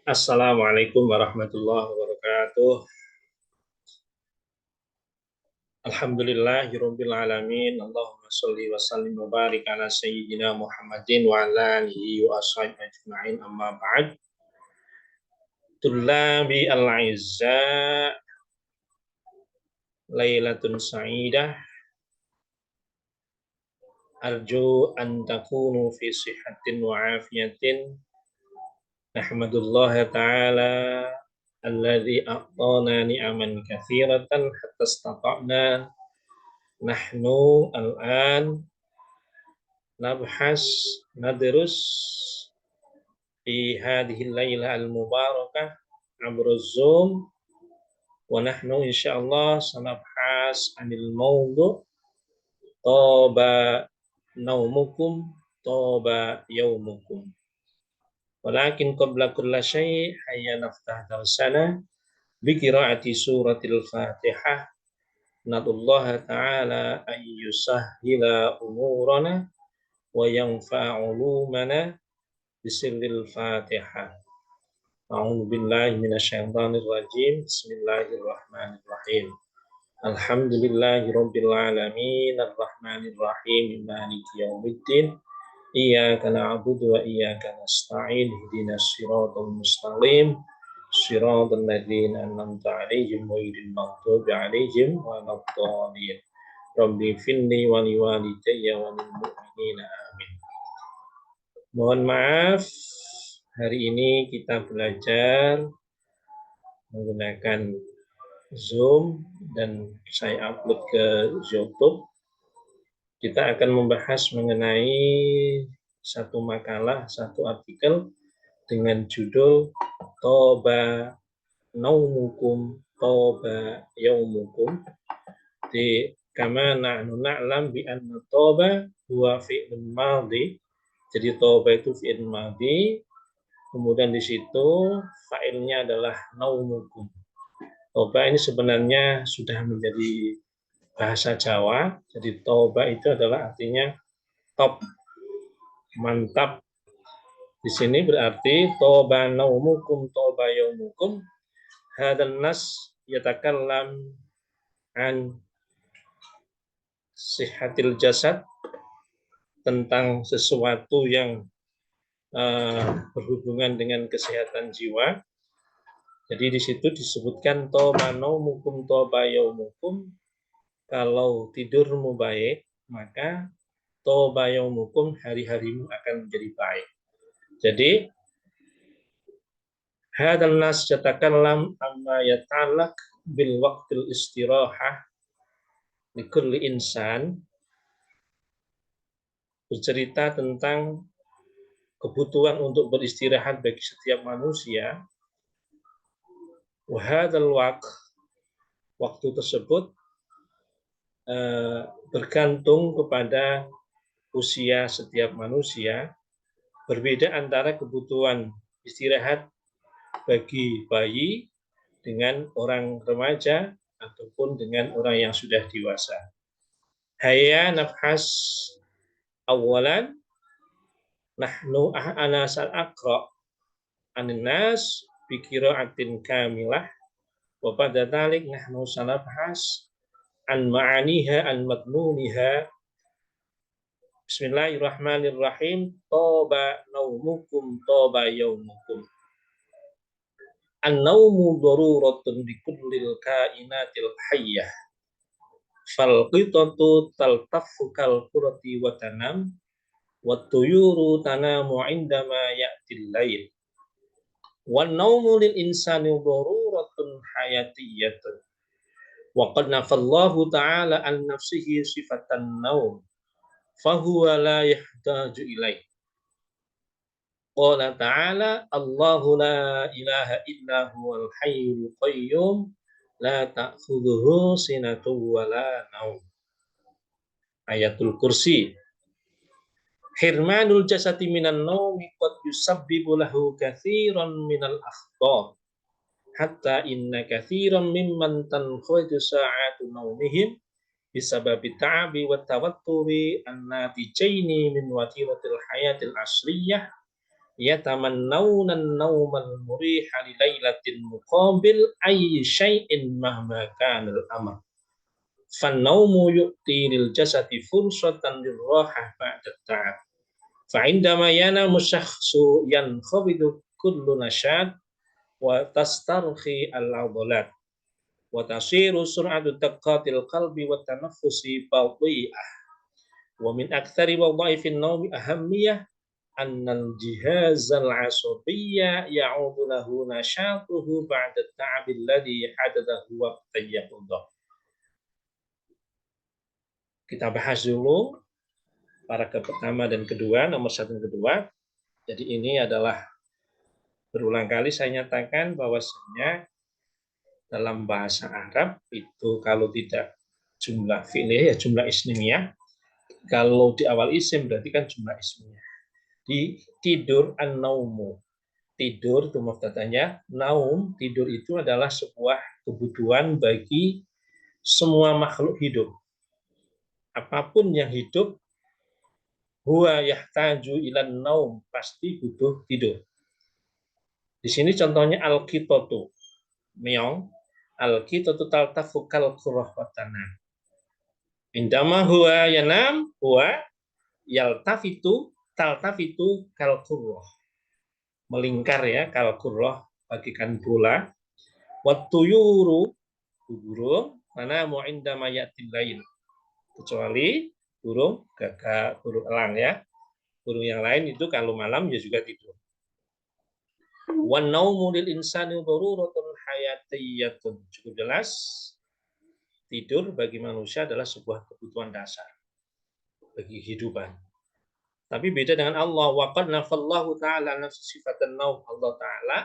Assalamualaikum warahmatullahi wabarakatuh. Alhamdulillahirabbil alamin. Allahumma shalli wa sallim wa barik ala sayyidina Muhammadin wa ala alihi wa ashabihi ajma'in. Amma ba'd. Tullabi al-'izza, lailatun sa'idah. Arju an takunu fi sihhatin wa afiyatin. Nahmadullah ta'ala alladzi a'tana ni'aman katsiratan hatta istata'na nahnu al-an nadrus fi hadhihi al-lailah al-mubarakah abra Zoom, wa nahnu insyaallah sanabhas anil mawdu' taba naumukum taba yaumukum. Walakin qabla kulli syai' hayya naftah darsana bi qiraati suratil Fatihah. Nadullah ta'ala an yusahhila umurana wa yanfa'ulumana bisirril Fatihah. A'udzu billahi minasyaitonir rajim. Bismillahirrahmanirrahim. Alhamdulillahirabbil alamin arrahmanir rahim maliki yaumiddin. Iyyaka na'budu wa iyyaka nasta'in. Ihdinas siratal mustaqim. Shiratal ladzina an'amta 'alaihim ghairil maghdubi 'alaihim waladdallin. Rabbi finni wa liwalidayya wa lil mu'minina amin. Mohon maaf, hari ini kita belajar menggunakan Zoom dan saya upload ke YouTube. Kita akan membahas mengenai satu makalah, satu artikel dengan judul Toba naumukum toba yaumukum. Di kama nahnu na'lam bi anna toba huwa fi'lun madhi. Jadi toba itu fi'il madhi. Kemudian di situ fa'ilnya adalah naumukum. Toba ini sebenarnya sudah menjadi bahasa Jawa. Jadi toba itu adalah artinya top, mantap. Di sini berarti toba naumukum toba yaumukum. Hadan nas yatakallam an sihatil jasad, tentang sesuatu yang berhubungan dengan kesehatan jiwa. Jadi di situ disebutkan toba naumukum toba yaumukum. Kalau tidurmu baik, maka toba yaumukum, hari-harimu akan menjadi baik. Jadi hadal nas yatakallam amma yata'allaq bil waqtil istirahah likulli insan, bercerita tentang kebutuhan untuk beristirahat bagi setiap manusia. Wa hadzal waktu tersebut bergantung kepada usia setiap manusia. Berbeda antara kebutuhan istirahat bagi bayi dengan orang remaja ataupun dengan orang yang sudah dewasa. Hayya nafhas awalan nahnu anasal aqra anin nas bi qira'atin kamilah wa pada dzalik nahnu sanabhas an ma'aniha an madmuniha. Bismillahirrahmanirrahim. Toba naumukum toba yaumukum. An-naumu daruratun likullil kainatil hayyah. Fal qitatu taltaffu kal qurati wa tanam wa tuyuru tanamu indama ya'til lail. Wan naumu lil insani daruratun hayatiyyatun. Wa qad nafallahu ta'ala an nafsihi sifatan naum. Fahuwa la yahtaju ilaih. Qala ta'ala Allahu la ilaha illa huwal hayyul qayyum la ta'khudhuhu sinatun wa la naum. Ayatul Kursi. Hirmanul jasati minan naumi qad yusabbibu lahu katsiran minal akhtar. Hatta inna katsiran mimman tanqadu sa'atu naumihim بسبب التعب والتوتر الناتجين من وتيرة الحياة العصرية يتمنون النوم المريح لليلة مقابل أي شيء مهما كان الأمر فالنوم يؤتي للجسد فرصة للراحة بعد التعب فعندما ينام الشخص ينخفض كل نشاط وتسترخي العضلات وتصير سرعة دقات القلب والتنفس بطيئة ومن أكثر وظائف النوم أهمية أن الجهاز العصبي يعود له نشاطه بعد التعب الذي حدثه وقت اليقظة. Kita bahas dulu paragraf pertama dan kedua, nomor 1 dan kedua. Jadi ini adalah berulang kali saya nyatakan bahwasanya dalam bahasa Arab itu kalau tidak jumlah fi'liyah ya jumlah ismiyah. Kalau di awal isim berarti kan jumlah ismiyah. Di tidur an-naumu. Tidur itu mubtada'nya, naum, tidur itu adalah sebuah kebutuhan bagi semua makhluk hidup. Apapun yang hidup huwa yahtaju ilan naum, pasti butuh tidur. Di sini contohnya al-qitatu, meong, al-qitatu taltafu kal qurrah wa tanam. Indama huwa yanam, huwa yaltafitu taltafitu kal qurrah. Melingkar ya, kal qurrah bagikan bola. Wa tuyuru, burung, mana mu indama yatil lail. Kecuali burung gagak, burung elang ya. Burung yang lain itu kalau malam ya juga tidur. Wan naumu lil insani daruratun hayatiyyatun. Cukup jelas. Tidur bagi manusia adalah sebuah kebutuhan dasar bagi kehidupan. Tapi beda dengan Allah. Wa qad nafallahu ta'ala nafsu sifatan naum. Allah Ta'ala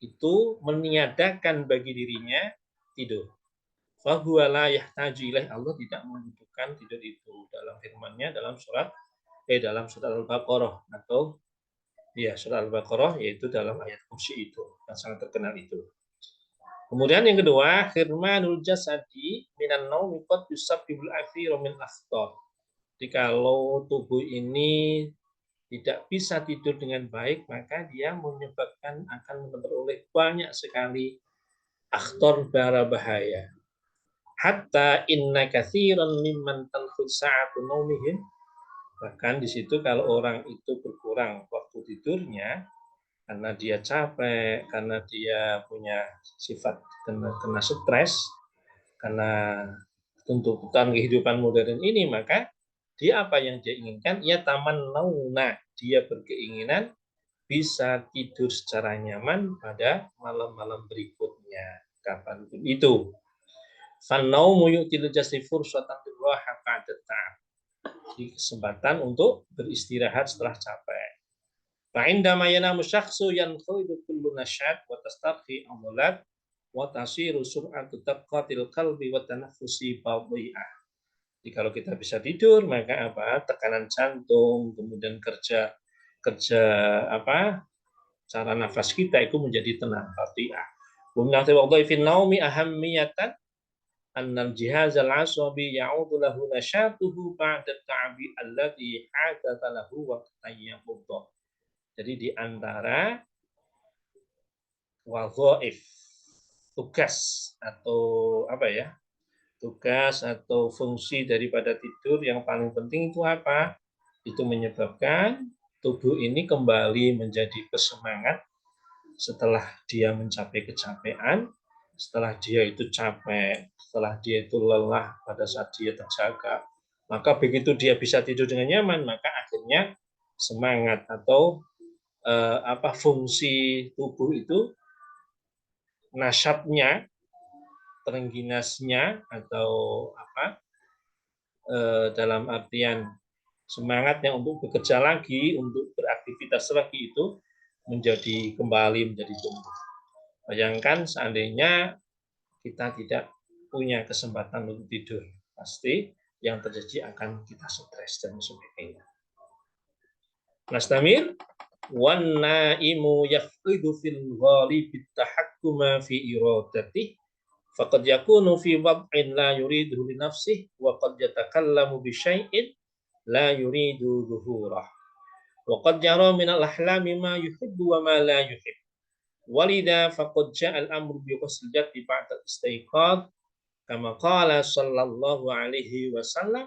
itu meniadakan bagi dirinya tidur. Fa huwa la yahtaju ilaih. Allah tidak membutuhkan tidur itu dalam firman-Nya dalam surat Al-Baqarah atau ya surat Al-Baqarah yaitu dalam ayat kursi itu yang sangat terkenal itu. Kemudian yang kedua, khirmanul jasadi minan naumi qad yusabbibul akthiru min akhtar. Jadi kalau tubuh ini tidak bisa tidur dengan baik, maka dia menyebabkan akan memperoleh banyak sekali akhtar bahaya. Hatta inna katsiran mimman tanfud sa'atu naumihim. Bahkan di situ kalau orang itu berkurang waktu tidurnya, karena dia capek, karena dia punya sifat kena stres, karena tuntutan kehidupan modern ini, maka dia apa yang dia inginkan? Ya taman nauna, dia berkeinginan bisa tidur secara nyaman pada malam-malam berikutnya, kapanpun itu. Fannaumu yu'til jasdi fursatan lirraha ba'da ta'ab. Jadi kesempatan untuk beristirahat setelah capek. Fa'indama yanamu syakhsu yanqaidu kullu nasyad wa tastarhi amulat wa tasiru sur'atu taqatil qalbi wa tanaffusi badi'ah. Jadi kalau kita bisa tidur maka apa? Tekanan jantung, kemudian kerja apa? Cara nafas kita itu menjadi tenang, badi'ah. Wa min wadhaifin naumi ahammiyatan annal jihaz al-asabi ya'udu lahu nasyatuhu ba'da ta'bi alladhi hadatha lahu wa tayyaqudha. Jadi di antara wadhaif tugas atau apa ya? Tugas atau fungsi daripada tidur yang paling penting itu apa? Itu menyebabkan tubuh ini kembali menjadi bersemangat setelah dia mencapai kecapean, setelah dia itu capek, setelah dia itu lelah pada saat dia terjaga. Maka begitu dia bisa tidur dengan nyaman, maka akhirnya semangat atau fungsi tubuh itu nasyatnya, terengginasnya atau dalam artian semangatnya untuk bekerja lagi, untuk beraktivitas lagi itu kembali menjadi tumbuh. Bayangkan seandainya kita tidak punya kesempatan untuk tidur, pasti yang terjadi akan kita stres dan sebagainya. Nastamir. Wan naimu yafqidu fil ghalibi tahakkuma fi iradatih Faqad yakunu fi wad'in la yuridu li nafsihi wa qad yatakallamu bi syai'in la yuridu zuhurah. Wa qad yara min al-ahlami ma yuhibbu wa ma la yuhibbu. Walidha faqad ja'a al-amru bi ghusl jaddi ba'da al-istiqad kama qala sallallahu alaihi wasallam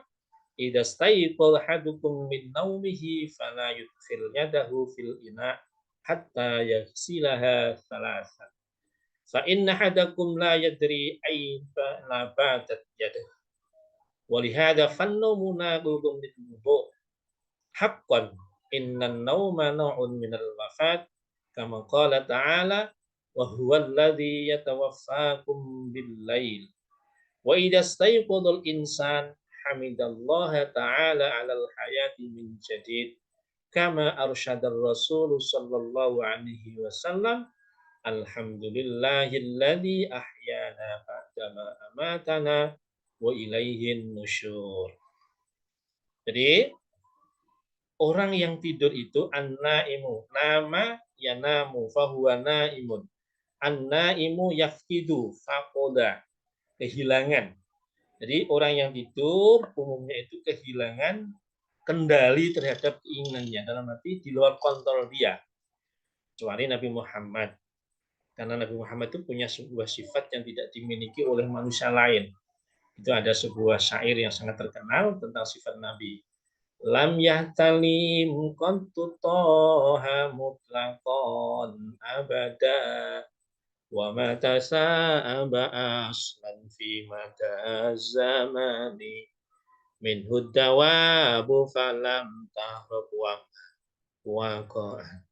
idza stayqadha ahadukum min nawmihi fala yudkhil yadahu fil ina' hatta yaghsilaha thalathan fa inna ahadakum la yadri ayna batat yaduhu wa lihadha fannamu naqudun lil wudu' haqqan innan nawma naw'un minal wafat kama qala ta'ala wa huwa alladhi yatawaffakum bil lail wa idza stayqadha al insan hamidallaha ta'ala 'alal hayati min jadid kama arsyadar rasul sallallahu alaihi wasallam alhamdulillahilladzi ahyana ba'dama amatana wa ilaihin nusyur. Jadi orang yang tidur itu an-naimu, nama yanamu fahuwa naimun. An-naimu yafkidu faqoda, kehilangan. Jadi orang yang tidur umumnya itu kehilangan kendali terhadap keinginannya, dalam arti di luar kontrol dia. Kecuali Nabi Muhammad. Karena Nabi Muhammad itu punya sebuah sifat yang tidak dimiliki oleh manusia lain. Itu ada sebuah syair yang sangat terkenal tentang sifat Nabi. Lam yahtalim kuntu toha mutlaqan abada wa mata sa'aba aslan fi mata zamani min huddawabu falam tahrab waqa'an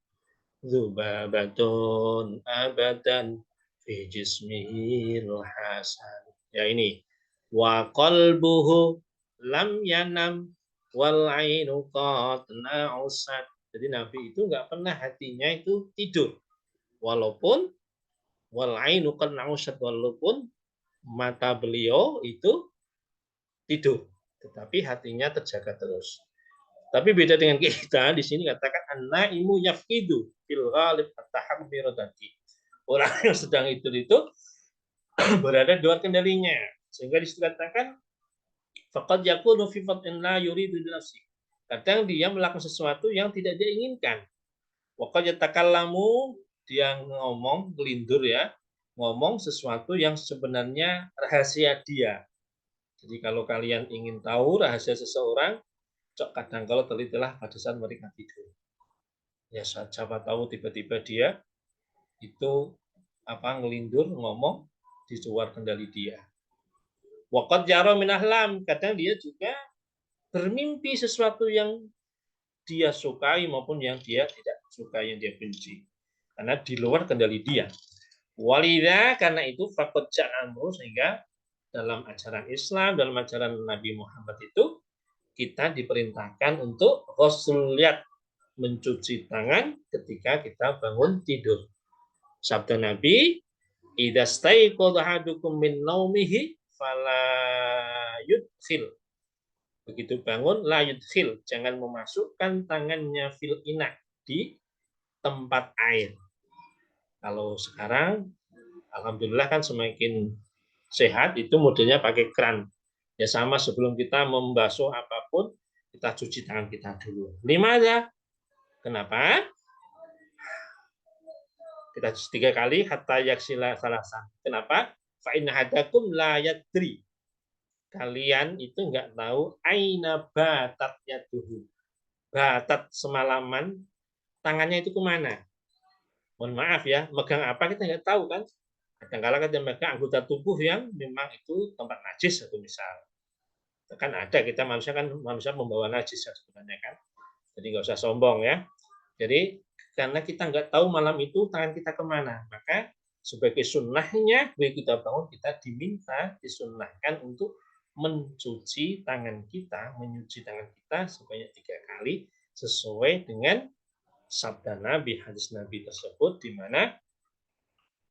zubabatun abadan fi jismihil hasan. Ya ini wa qalbuhu lam yanam wal ainu qad na'usat. Jadi Nabi itu enggak pernah hatinya itu tidur. Walaupun wal ainu qad na'usat, walaupun mata beliau itu tidur, tetapi hatinya terjaga terus. Tapi beda dengan kita, di sini katakan an-naimu yafqidu fil ghalib at-tahammiradati. Orang yang sedang tidur itu berada di luar kendalinya. Sehingga dikatakan faqad yakunu fi fad'in la yuridu li nafsi. Kadang dia melakukan sesuatu yang tidak dia inginkan. Wa qad yatakallamu, dia ngomong gelindur ya, ngomong sesuatu yang sebenarnya rahasia dia. Jadi kalau kalian ingin tahu rahasia seseorang, kadang kalau telitilah pada saat mereka tidur. Ya siapa tahu tiba-tiba dia itu ngelindur ngomong di luar kendali dia. Waqad yara min ahlam, kadang dia juga bermimpi sesuatu yang dia sukai maupun yang dia tidak sukai, yang dia benci. Karena di luar kendali dia. Walidha, karena itu faqad ja'amru, sehingga dalam ajaran Islam, dalam ajaran Nabi Muhammad itu kita diperintahkan untuk ghusl yad, mencuci tangan ketika kita bangun tidur. Sabda Nabi, idza staiqadha ahadukum min naumihi fala yudkhil. Begitu bangun, la yudkhil, jangan memasukkan tangannya fil ina, di tempat air. Kalau sekarang alhamdulillah kan semakin sehat, itu modelnya pakai keran. Ya sama, sebelum kita membasuh apapun, kita cuci tangan kita dulu. Limana? Kenapa? Kita cuci 3 kali hatta yaksila salasan. Kenapa? Fa in hadakum la yadri. Kalian itu enggak tahu aina batat yaduhu. Batat semalaman, tangannya itu kemana? Mohon maaf ya, megang apa kita enggak tahu kan? Kadang-kala kita megang anggota tubuh yang memang itu tempat najis atau misal. Kan ada, kita manusia membawa najis sebenarnya kan. Jadi nggak usah sombong ya. Jadi karena kita nggak tahu malam itu tangan kita kemana, maka sebagai sunnahnya begitu kita bangun, kita diminta, disunnahkan untuk mencuci tangan kita, menyuci tangan kita sebanyak 3 kali sesuai dengan sabda Nabi, hadis Nabi tersebut, di mana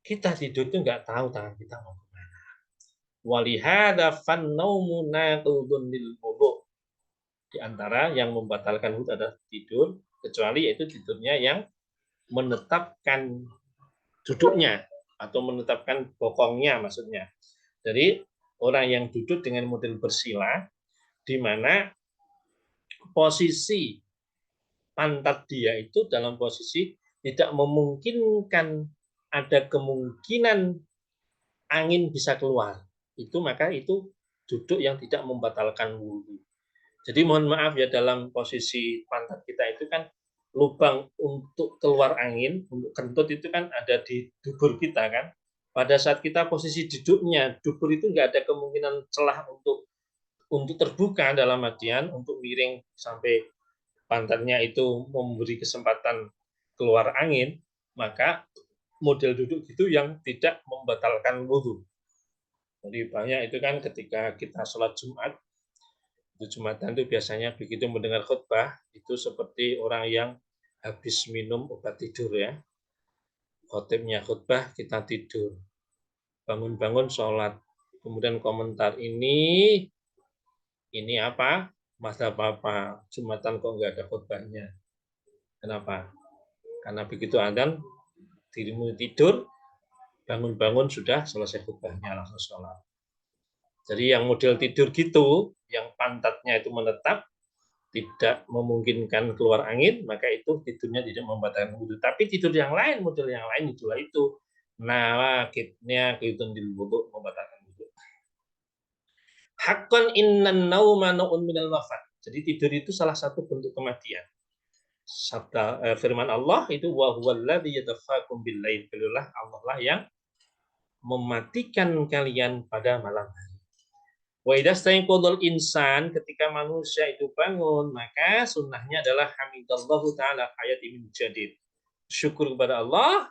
kita tidur itu nggak tahu tangan kita mau kemana. Walihada fannaumu naqudun lil wudu. Di antara yang membatalkan wudu adalah tidur, kecuali yaitu tidurnya yang menetapkan duduknya. atau menetapkan bokongnya maksudnya. Jadi orang yang duduk dengan model bersila, di mana posisi pantat dia itu dalam posisi tidak memungkinkan ada kemungkinan angin bisa keluar. Itu maka itu duduk yang tidak membatalkan wudhu. Jadi mohon maaf ya, dalam posisi pantat kita itu kan lubang untuk keluar angin, untuk kentut itu kan ada di dubur kita kan. Pada saat kita posisi duduknya, dubur itu nggak ada kemungkinan celah untuk terbuka dalam artian untuk miring sampai pantatnya itu memberi kesempatan keluar angin, maka model duduk itu yang tidak membatalkan wudhu. Jadi banyak itu kan ketika kita sholat Jumat, itu Jumatan itu biasanya begitu mendengar khutbah, itu seperti orang yang habis minum obat tidur ya. Khotibnya khutbah, kita tidur. Bangun-bangun sholat. Kemudian komentar, ini apa? Masa apa? Jumatan kok nggak ada khutbahnya. Kenapa? Karena begitu adzan, dirimu tidur, bangun-bangun sudah selesai khutbahnya, langsung sholat. Jadi yang model tidur gitu, yang pantatnya itu menetap, tidak memungkinkan keluar angin, maka itu tidurnya tidak membatalkan wudhu. Tapi tidur yang lain, model yang lain itulah itu. Nah, kitnya kehidupan di wudhu membatalkan wudhu. Hakon innan nauma naun minal wafat. Jadi tidur itu salah satu bentuk kematian. Sabda firman Allah itu wa huwallazi yatafaqum bil lail. Beliaulah Allah lah yang mematikan kalian pada malam hari. Wa idza staiqadhal insan, ketika manusia itu bangun, maka sunnahnya adalah hamidallahu taala hayati min jadid. Syukur kepada Allah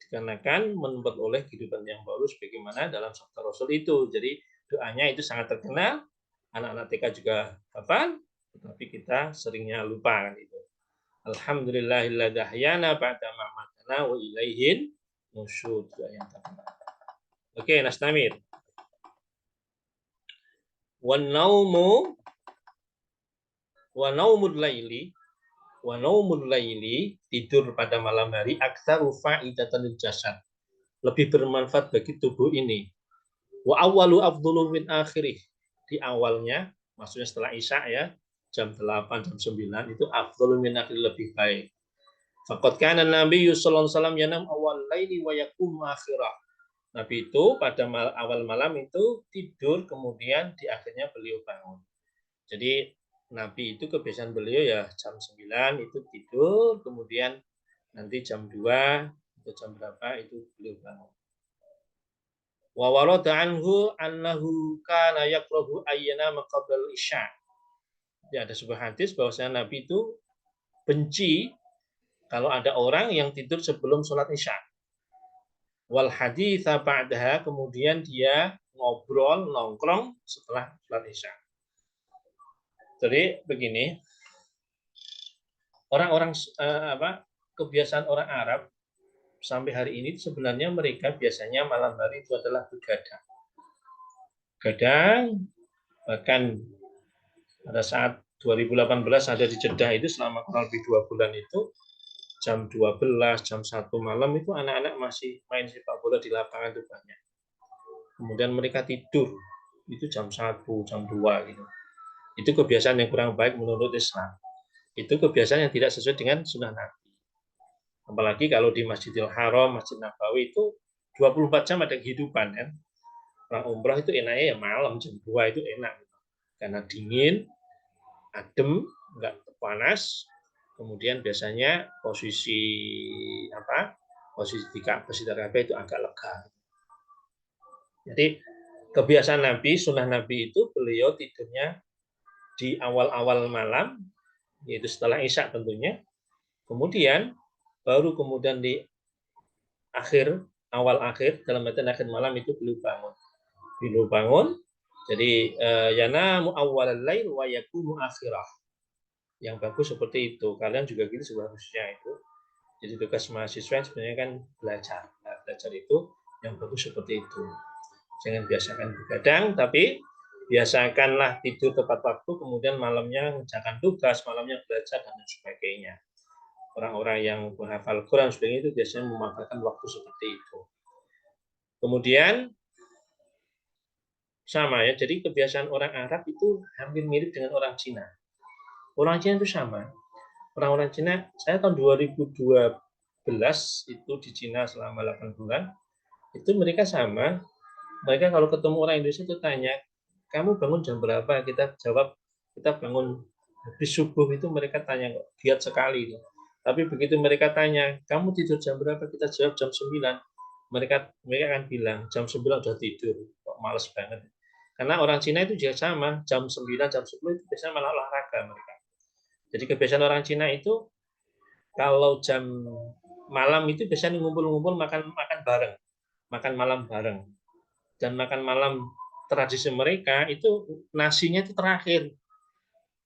dikarenakan memperoleh kehidupan yang baru sebagaimana dalam sabda Rasul itu. Jadi doanya itu sangat terkenal, anak-anak TK juga hafal, tetapi kita seringnya lupa kan itu. Alhamdulillahilladzi ahyana ba'da ma amatana wa ilaihin nusyur. Oke, nastamir. Wan naumu wa naumul laili tidur pada malam hari aktsaru fa'idatan lil jasad, lebih bermanfaat bagi tubuh ini. Wa awwalu afdhalu min akhirih, di awalnya maksudnya setelah Isya ya, jam 8 jam 9 itu afdhalu min akhir, lebih baik. Faqad kana Nabi sallallahu alaihi wasallam yanam awal laili wa yaqum akhirah. Nabi itu pada awal malam itu tidur, kemudian di akhirnya beliau bangun. Jadi Nabi itu kebiasaan beliau ya jam 9 itu tidur, kemudian nanti jam 2 atau jam berapa itu beliau bangun. Wa warada anhu annahu kana yakrahu ayyana maqabal isya. Ya, ada sebuah hadis bahwasanya Nabi itu benci kalau ada orang yang tidur sebelum sholat isya. Wal haditsa ba'daha, kemudian dia ngobrol nongkrong setelah sholat isya. Jadi begini, orang-orang kebiasaan orang Arab sampai hari ini sebenarnya mereka biasanya malam hari itu adalah begadang. Kadang bahkan pada saat 2018 ada di Jeddah itu selama kurang lebih 2 bulan itu jam 12, jam 1 malam itu anak-anak masih main sepak bola di lapangan itu banyak. Kemudian mereka tidur itu jam 1, jam 2 gitu. Itu kebiasaan yang kurang baik menurut Islam. Itu kebiasaan yang tidak sesuai dengan sunnah Nabi. Apalagi kalau di Masjidil Haram, Masjid Nabawi itu 24 jam ada kehidupan kan. Orang umrah itu enaknya ya malam jam 2 itu enak. Karena dingin, adem, enggak panas. Kemudian biasanya posisi di Ka'bah itu agak lega. Jadi kebiasaan Nabi, sunnah Nabi itu beliau tidurnya di awal-awal malam, yaitu setelah Isya tentunya. Kemudian baru kemudian di awal akhir, dalam artian akhir malam itu beliau bangun. Jadi yanamu awwalal lail wa yaqumu akhirah. Yang bagus seperti itu. Kalian juga gitu seharusnya itu. Jadi tugas mahasiswa sebenarnya kan belajar. Nah, belajar itu yang bagus seperti itu. Jangan biasakan begadang, tapi biasakanlah tidur tepat waktu, kemudian malamnya mengerjakan tugas, malamnya belajar dan sebagainya. Orang-orang yang menghafal Quran sebagainya itu biasanya memanfaatkan waktu seperti itu. Kemudian sama ya, jadi kebiasaan orang Arab itu hampir mirip dengan orang Cina. Orang Cina itu sama. Orang-orang Cina, saya tahun 2012 itu di Cina selama 8 bulan, itu mereka sama. Mereka kalau ketemu orang Indonesia itu tanya, kamu bangun jam berapa? Kita jawab, kita bangun habis subuh. Itu mereka tanya, kok giat sekali. Tapi begitu mereka tanya, kamu tidur jam berapa? Kita jawab jam 9. Mereka akan bilang, jam 9 udah tidur. Kok males banget. Karena orang Cina itu juga sama, jam 9, jam 10 itu biasanya malah olahraga mereka. Jadi kebiasaan orang Cina itu, kalau jam malam itu biasanya ngumpul-ngumpul makan bareng, makan malam bareng. Dan makan malam tradisi mereka itu nasinya itu terakhir.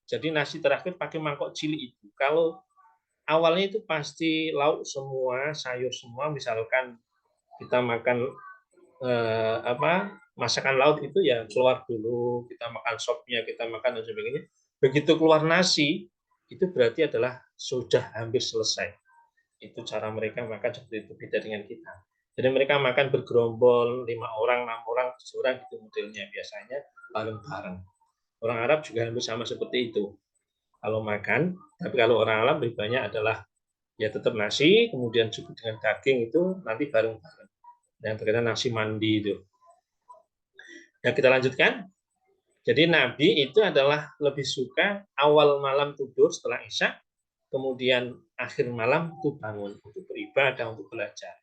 Jadi nasi terakhir pakai mangkok cilik itu. Kalau awalnya itu pasti lauk semua, sayur semua. Misalkan kita makan masakan laut itu ya keluar dulu, kita makan sopnya, kita makan dan sebagainya. Begitu keluar nasi, itu berarti adalah sudah hampir selesai. Itu cara mereka makan seperti itu, beda dengan kita. Jadi mereka makan bergerombol 5 orang, 6 orang, 7 orang gitu modelnya biasanya bareng-bareng. Orang Arab juga hampir sama seperti itu. Kalau makan, tapi kalau orang Arab lebih banyak adalah ya tetap nasi, kemudian cukup dengan daging itu nanti bareng-bareng. Yang terkait nasi mandi itu. Ya kita lanjutkan. Jadi Nabi itu adalah lebih suka awal malam tidur setelah Isya, kemudian akhir malam itu bangun untuk beribadah, untuk belajar.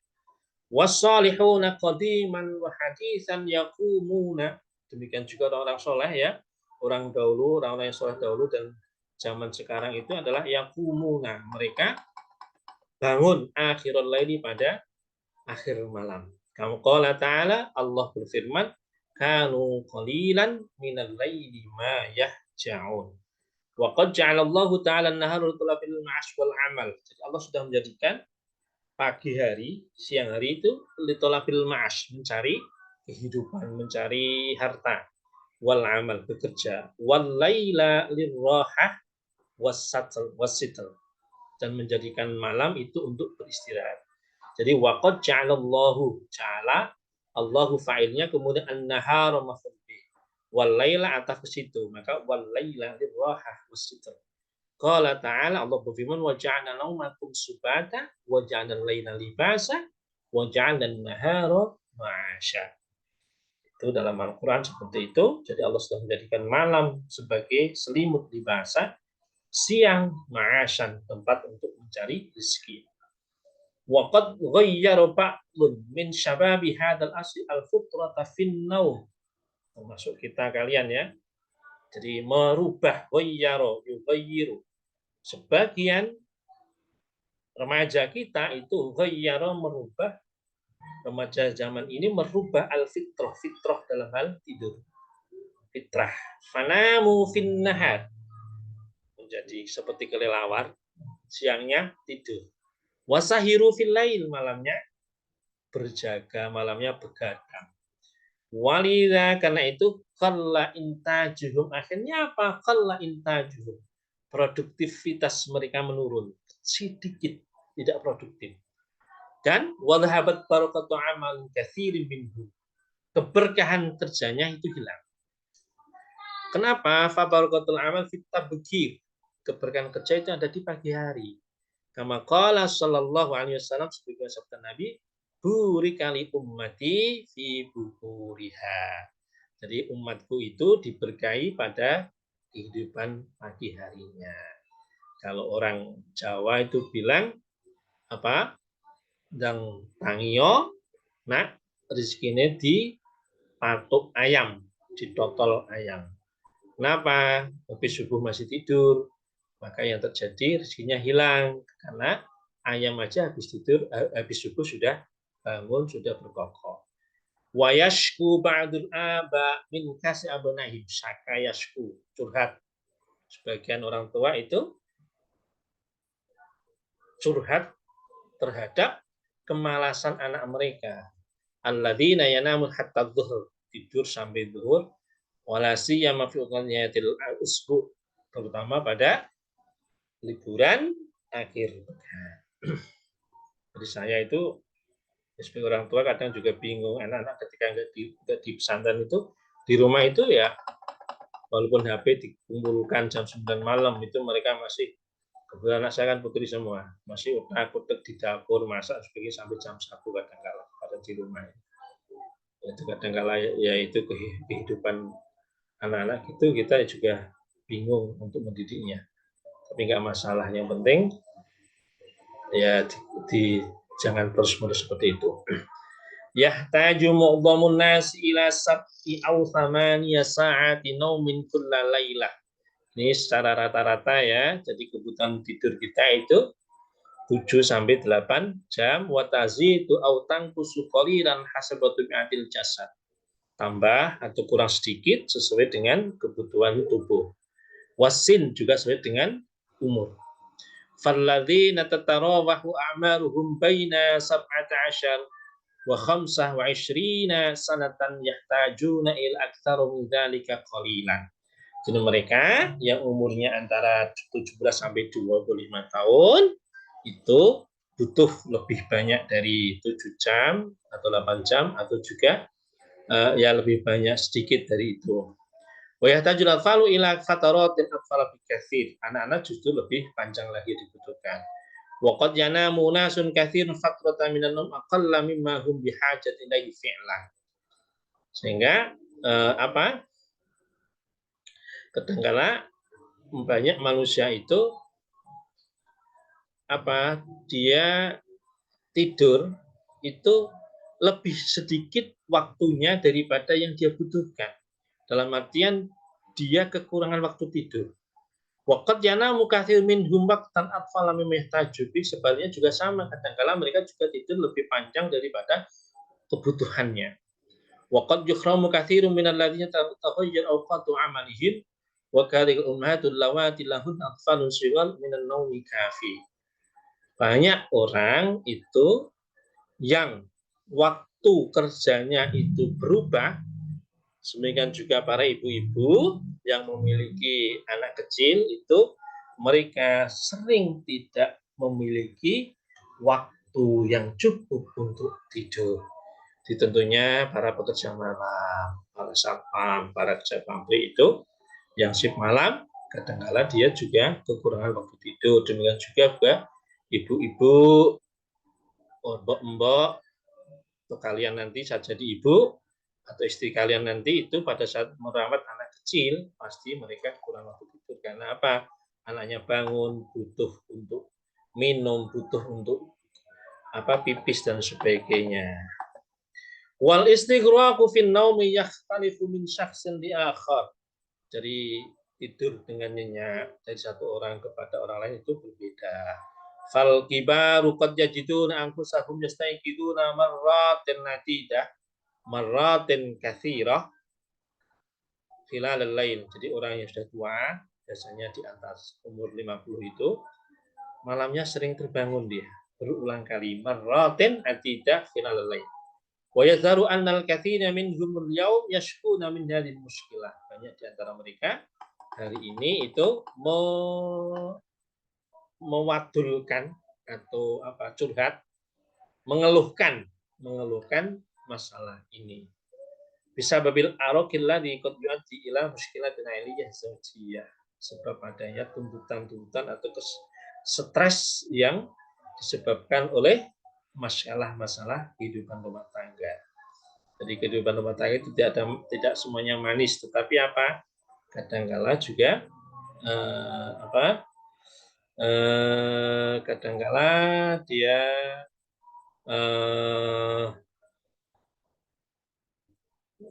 Wassalihuna qadiman wa hadisan yaqumuna. Demikian juga orang-orang soleh ya, orang dahulu, orang-orang yang soleh dahulu dan zaman sekarang itu adalah yaqumuna. Mereka bangun akhirul laili pada akhir malam. Kamu qala ta'ala, Allah berfirman, kanu qalilan minal laili ma yahja'un. Wa qad ja'alallahu ta'ala an-nahara litalabil ma'ash wal amal. Jadi Allah sudah menjadikan pagi hari, siang hari itu litolabil ma'ash, mencari kehidupan, mencari harta, wal amal, bekerja, wal laila lirrahah wasitl, dan menjadikan malam itu untuk beristirahat. Jadi waqad ja'alallahu, ja'ala Allahu fa'ilnya, kemudian an-nahara maf'ul bih, wal laila ataf ke situ, maka wal laila lirrahah wasitl. Qala ta'ala, Allah berfirman, wa ja'alna naumakum subata wa ja'alna al-laila libasa wa ja'alna an-nahara ma'asya. Itu dalam Al-Qur'an seperti itu. Jadi Allah sudah menjadikan malam sebagai selimut libasa, siang ma'asyan, tempat untuk mencari rezeki. Wa qad ghayyara ba'dun min syababi hadzal asli al-fitrata fin naum. Termasuk kita kalian ya. Jadi merubah, ghayyara, yughayyiru. Sebagian remaja kita itu ghayyara, merubah, remaja zaman ini merubah al-fitrah, fitrah dalam hal tidur, fitrah. Fanamu fin nahar, menjadi seperti kelelawar, siangnya tidur. Wasahiru fil lail, malamnya berjaga, malamnya begadang. Walidha, karena itu qalla intajuhum, akhirnya apa? Qalla intajuhum, produktivitas mereka menurun sedikit, tidak produktif. Dan wadhabat barakatu amal katsirin minhu, keberkahan kerjanya itu hilang. Kenapa? Fa barakatul amal fit tabkir, keberkahan kerja itu ada di pagi hari. Kama qala sallallahu alaihi wasallam, sebagai sabda Nabi, burikali ummati fi bukuriha. Jadi umatku itu diberkahi pada kehidupan pagi harinya. Kalau orang Jawa itu bilang apa? Dan tangio, nak rezekinya di patuk ayam, di totol ayam. Kenapa? Habis subuh masih tidur, maka yang terjadi rezekinya hilang karena ayam aja habis tidur, habis subuh sudah bangun, sudah berkokok. Wayashku ba'dul aba min kasi abnahim, sakayashku, curhat. Sebagian orang tua itu curhat terhadap kemalasan anak mereka. Alladzina yanamun hatta dhuhr, tidur sampai zuhur, wala siyama fi utniyatil usbu, terutama pada liburan akhir pekan. Jadi saya itu Sebagai orang tua kadang juga bingung, anak-anak ketika nggak di pesantren itu, di rumah itu ya, walaupun HP dikumpulkan jam 9 malam, itu mereka masih, kebetulan anak saya kan putri semua, masih utak-utik di dapur, masak sebagainya sampai jam 1 kadang-kala pada di rumah. Itu kadang-kala ya itu kehidupan anak-anak itu kita juga bingung untuk mendidiknya. Tapi nggak masalah, yang penting ya jangan terus-menerus seperti itu. Yahtaju mu'dhamun nas ila sab'i aw thamaniya sa'ati naumin kulla lailah. Ini secara rata-rata ya. Jadi kebutuhan tidur kita itu 7 sampai 8 jam, wa tazidu aw tanqusu qalilan hasabatu bi'atil jasad. Tambah atau kurang sedikit sesuai dengan kebutuhan tubuh. Wasin juga sesuai dengan umur. Falladzina tatarawahu a'maruhum baina 17 wa 25 sanatan yahtajuna il aktsaru min dzalika qalilan. Jadi mereka yang umurnya antara 17 sampai 25 tahun itu butuh lebih banyak dari 7 jam atau 8 jam atau juga ya lebih banyak sedikit dari itu. Wa yahtajul atfalu ila fataratin atfala bikatsir. Anak-anak justru lebih panjang lagi dibutuhkan. Wa qad yanamu nasun katsirun fatratan minan nawm aqalla mimma hum bihajatin ilaihi fi'lan. Sehingga kadangkala banyak manusia itu dia tidur itu lebih sedikit waktunya daripada yang dia butuhkan. Dalam artian dia kekurangan waktu tidur. Waqad yanamu katsirun minhum waqtan atfala mimma yahtaju. Sebaliknya juga sama, kadang-kala mereka juga tidur lebih panjang daripada kebutuhannya. Waqad yukhramu katsirun minal ladzina taghayyara awqatu amalihim wa kadhil ummahatul lawati lahun atfalun sighal minan naumi kafi. Banyak orang itu yang waktu kerjanya itu berubah, demikian juga para ibu-ibu yang memiliki anak kecil itu mereka sering tidak memiliki waktu yang cukup untuk tidur. Tentunya para pekerja malam, para satpam, para kerja pabrik itu yang shift malam, kadang-kala dia juga kekurangan waktu tidur. Demikian juga ibu-ibu, mbok-mbok, atau kalian nanti saat jadi ibu atau istri kalian nanti itu pada saat merawat anak kecil pasti mereka kurang waktu tidur. Karena apa? Anaknya bangun butuh untuk minum, butuh untuk pipis dan sebagainya. Wal istighraqu fin naumi yakhtalifu min syakhsin li akhar. Jadi tidur dengan nyenyak dari satu orang kepada orang lain itu berbeda. Fal kibaru qad yajiduna anfusahum yastayqiduna marratin natidah marratin katsirah khilal al-lail. Jadi orang yang sudah tua biasanya di atas umur 50 itu malamnya sering terbangun dia berulang kali marratin natidah khilal al-lail. Wa yadharu annal katsira minhum al-yawm yashkuna min hadhihi mushkilah. Banyak di antara mereka hari ini itu mewadulkan atau curhat, mengeluhkan masalah ini. Bisa babil arokillah di qadiyati ila muskilatin ailiyah zawjiyah, sebab adanya tuntutan-tuntutan atau stres yang disebabkan oleh masalah-masalah kehidupan rumah tangga. Jadi kehidupan rumah tangga itu tidak semuanya manis, tetapi kadang-kala juga kadang-kala dia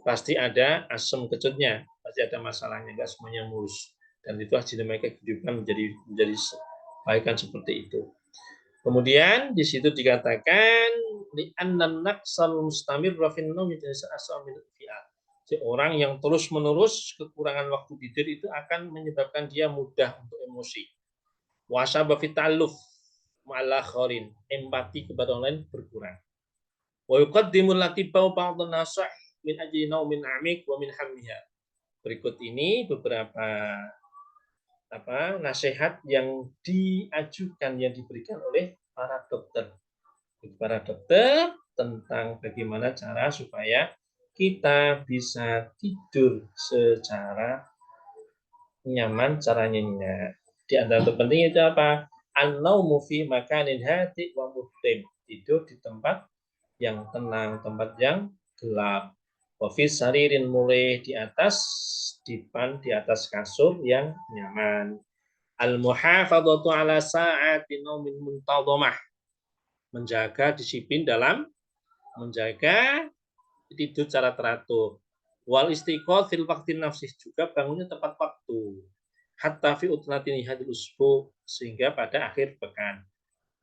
pasti ada asam kecutnya, pasti ada masalahnya, nggak semuanya mulus. Dan itu dinamika kehidupan menjadi baikkan seperti itu. Kemudian di situ dikatakan li annan naqsal mustamir rafin naum asal min fi'al. Orang yang terus-menerus kekurangan waktu tidur itu akan menyebabkan dia mudah untuk emosi. Wasaba fitaluf ma'al akharin, empati kepada orang lain berkurang. Wa yuqaddimul latibau ba'dhan nasah min ajli naumin amik wa min hammiha. Berikut ini beberapa nasihat yang diajukan, yang diberikan oleh para dokter. Para dokter tentang bagaimana cara supaya kita bisa tidur secara nyaman, caranya nyenyak. Di antara terpenting itu apa? An-naumu fi makanin hati wa muhtim. Tidur di tempat yang tenang, tempat yang gelap. Wa fi saririn mulih, di atas dipan, di atas kasur yang nyaman. Al-muhafadzatu ala sa'ati naumin muntadhamah. Menjaga disiplin dalam menjaga tidur secara teratur. Wal istiqoz fil waqtin nafsih, juga bangunnya tepat waktu. Hatta fi utnatin hadil usbu, sehingga pada akhir pekan.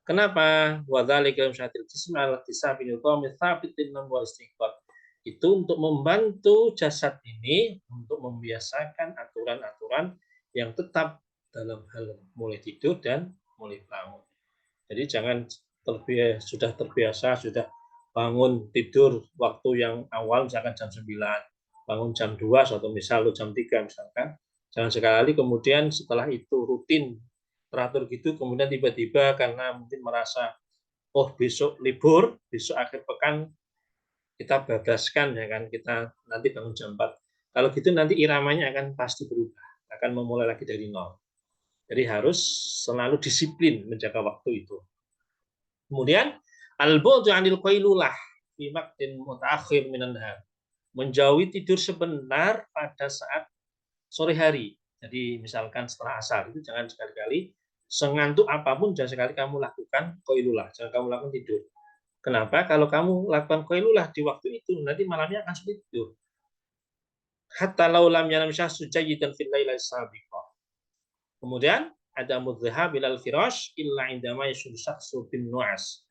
Kenapa? Wa dzalika yumsyatil jism ala tisabil qawmi tsabitin wal istiqoz. Itu untuk membantu jasad ini untuk membiasakan aturan-aturan yang tetap dalam hal mulai tidur dan mulai bangun. Jadi jangan sudah terbiasa, sudah bangun tidur waktu yang awal, misalkan jam 9, bangun jam 2, atau misal jam 3 misalkan. Jangan sekali kemudian setelah itu rutin, teratur gitu, kemudian tiba-tiba karena mungkin merasa, oh besok libur, besok akhir pekan, kita bablaskan ya kan, kita nanti bangun jam 4. Kalau gitu nanti iramanya akan pasti berubah, akan memulai lagi dari nol. Jadi harus selalu disiplin menjaga waktu itu. Kemudian al-bu'du 'anil qailulah fi waqtin mutaakhir minan nahar. Menjauhi tidur sebentar pada saat sore hari. Jadi misalkan setelah asar itu jangan sekali-kali sengantuk apapun, jangan sekali kamu lakukan qailulah, jangan kamu lakukan tidur. Kenapa? Kalau kamu lakukan qailulah di waktu itu, nanti malamnya akan sulit tidur. Hatta law lam yanam syahsu jayyidan fil lailati sabiqah. Kemudian ada mudhhab ilal firash illa indama yashud syakhsu bin nu'as.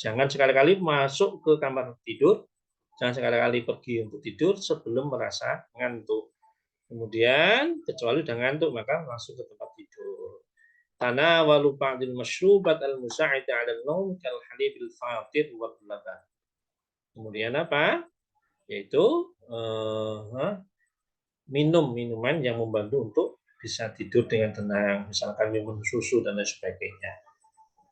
Jangan sekali-kali masuk ke kamar tidur, jangan sekali-kali pergi untuk tidur sebelum merasa ngantuk. Kemudian kecuali udah ngantuk maka langsung ke tempat tidur. Tanawalu ba'dil masyrubat al-musa'ida 'ala an-naum kal halibil fatir wa laban. Kemudian apa? Yaitu minum minuman yang membantu untuk bisa tidur dengan tenang, misalkan minum susu dan lain sebagainya.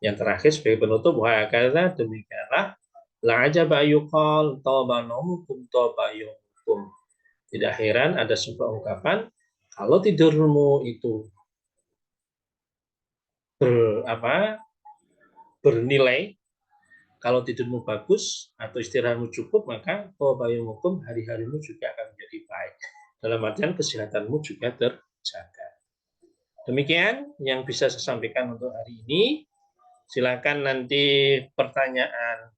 Yang terakhir sebagai penutup, wa karena demikianlah la ajaba yuqal tabanumukum tabayukum. Tidak heran ada sebuah ungkapan, kalau tidurmu itu bernilai, kalau tidurmu bagus atau istirahatmu cukup, maka tabayukum, hari-harimu juga akan menjadi baik. Dalam artian kesehatanmu juga terjaga. Demikian yang bisa saya sampaikan untuk hari ini. Silakan nanti pertanyaan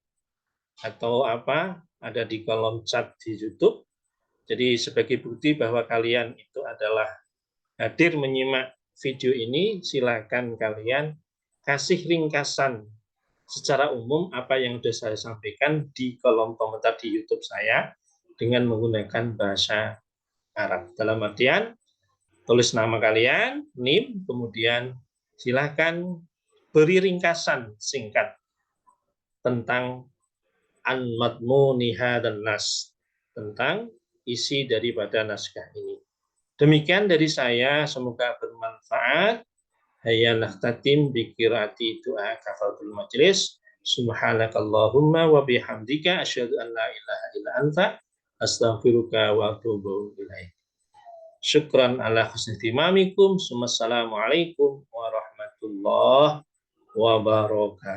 atau apa ada di kolom chat di YouTube. Jadi sebagai bukti bahwa kalian itu adalah hadir menyimak video ini, silakan kalian kasih ringkasan secara umum apa yang sudah saya sampaikan di kolom komentar di YouTube saya dengan menggunakan bahasa Arab. Dalam artian tulis nama kalian, NIM, kemudian silakan beri ringkasan singkat tentang an-madmuni hadzal nas, tentang isi daripada naskah ini. Demikian dari saya, semoga bermanfaat. Hayya nakhtatim bi qiraati du'a kafaratul majlis. Subhanakallahumma wa bihamdika asyhadu an la ilaha illa anta astaghfiruka wa atubu ilaik. Syukran ala husni timamikum. Wassalamualaikum warahmatullahi wabarakatuh.